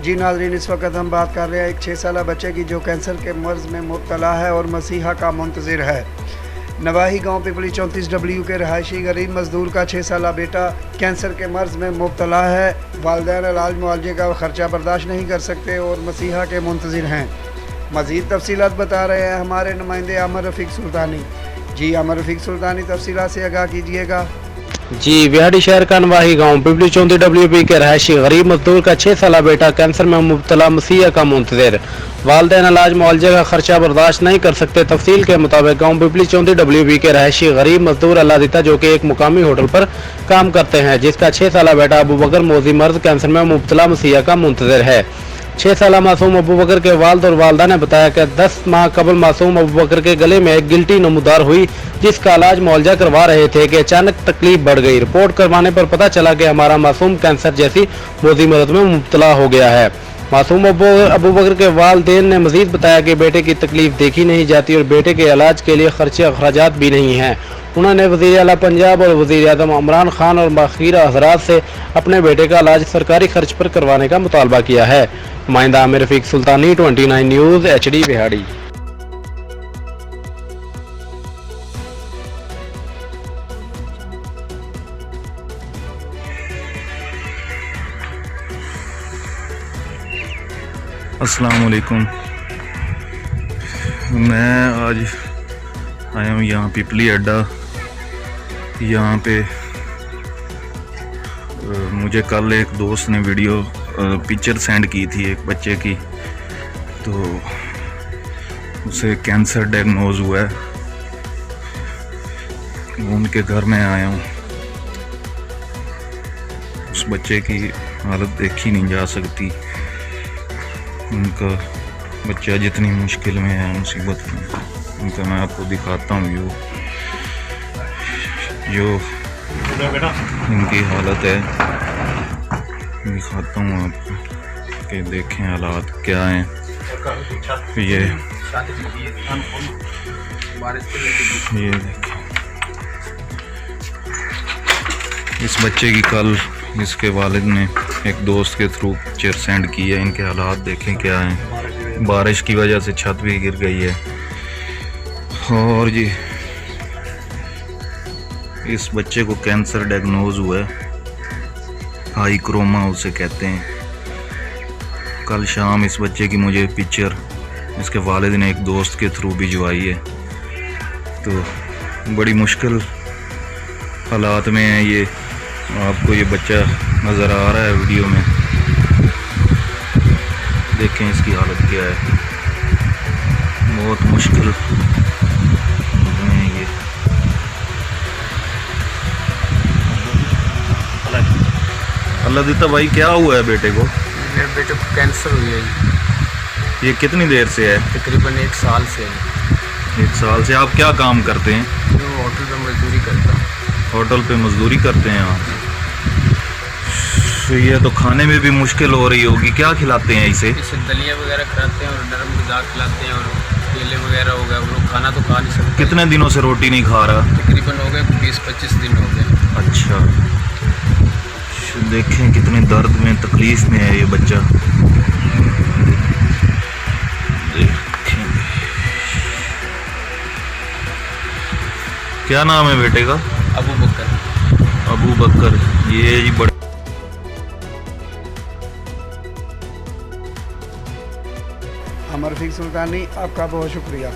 जी नाज़रीन, इस वक्त हम बात कर रहे हैं एक 6 साल बच्चे की जो कैंसर के मर्ज़ में मुब्तला है और मसीहा का मुंतज़िर है। नवाही गांव पिपली 34W के रहायशी गरीब मजदूर का 6 साल बेटा कैंसर के मर्ज़ में मुब्तला है। वालिदैन इलाज मुआवजे का ख़र्चा बर्दाश्त नहीं कर सकते और मसीहा के मुंतज़िर हैं। मज़ीद तफसीलात बता रहे हैं हमारे नुमाइंदे आमिर रफ़ीक सुल्तानी। जी आमिर रफ़ीक सुल्तानी, तफसीलात से आगाह कीजिएगा। जी, बिहाड़ी शहर का नवाही गांव पिपली 34W के रहायशी गरीब मजदूर का 6 साल बेटा कैंसर में मुब्तला मसीहा का मुंतज़िर। वालिदैन इलाज मुआवजे का खर्चा बर्दाश्त नहीं कर सकते। तफसील के मुताबिक गांव पिपली 34W के रहायशी गरीब मजदूर अल्लाह दिता जो कि एक मुकामी होटल पर काम करते हैं, जिसका 6 साल बेटा अबू बकर मोजी मर्ज कैंसर में मुब्तला मसीहा का मुंतज़िर है। 6 साल मासूम अबू बकर के वालिद और वालदा ने बताया कि 10 माह कबल मासूम अबू बकर के गले में एक गिल्टी नमूदार हुई, जिसका इलाज मुआवजा करवा रहे थे कि अचानक तकलीफ बढ़ गई। रिपोर्ट करवाने पर पता चला कि हमारा मासूम कैंसर जैसी मोजी मरद में मुब्तला हो गया है। मासूम अबू बकर के वालिदैन ने मजीद बताया कि बेटे की तकलीफ देखी नहीं जाती और बेटे के इलाज के लिए खर्चे अखराजात भी नहीं हैं। उन्होंने वज़ीर आला पंजाब और वज़ीर आज़म इमरान खान और बाखीर हज़रात से अपने बेटे का इलाज सरकारी खर्च पर करवाने का मुतालबा किया है। नुमाइंदा आमिर रफ़ीक सुल्तानी, 29 न्यूज़, HD बिहाड़ी। अस्सलाम वालेकुम। मैं आज आया हूँ यहाँ पिपली अड्डा। यहाँ पे मुझे कल एक दोस्त ने वीडियो पिक्चर सेंड की थी एक बच्चे की, तो उसे कैंसर डायग्नोज हुआ है। उनके घर में आया हूँ। उस बच्चे की हालत देखी नहीं जा सकती। उनका बच्चा जितनी मुश्किल में है, मुसीबत में, उनका मैं आपको दिखाता हूँ जो इनकी हालत है, दिखाता हूँ आपको कि देखें हालात क्या हैं। ये देखें, इस बच्चे की कल इसके वालिद ने एक दोस्त के थ्रू पिक्चर सेंड की है। इनके हालात देखें क्या हैं। बारिश की वजह से छत भी गिर गई है। और जी इस बच्चे को कैंसर डायग्नोज हुआ है, हाई क्रोमा उसे कहते हैं। कल शाम इस बच्चे की मुझे पिक्चर इसके वालिद ने एक दोस्त के थ्रू भिजवाई है। तो बड़ी मुश्किल हालात में है ये। आपको ये बच्चा नज़र आ रहा है वीडियो में, देखें इसकी हालत क्या है। बहुत मुश्किल में ये। अल्लाह दिता भाई, क्या हुआ है बेटे को? मेरे बेटे को कैंसर हुई है। ये कितनी देर से है? तकरीबन 1 साल से है। 1 साल से। आप क्या काम करते हैं? मैं होटल पे मजदूरी करता हूँ। होटल पे मजदूरी करते हैं आप? तो ये तो खाने में भी मुश्किल हो रही होगी। क्या खिलाते हैं इसे? इसे दलिया वगैरह खिलाते हैं और नरम ग़िज़ा खिलाते हैं और केले वगैरह हो गया। वो खाना तो खा नहीं सकते। कितने दिनों से रोटी नहीं खा रहा? तकरीबन हो गए 20-25 दिन हो गए। अच्छा, देखें कितने दर्द में, तकलीफ में है ये बच्चा। देखें, क्या नाम है बेटे का? अबू बकर। अबू बकर। ये जी बड़े आमिर रफ़ीक सुल्तानी, आपका बहुत शुक्रिया।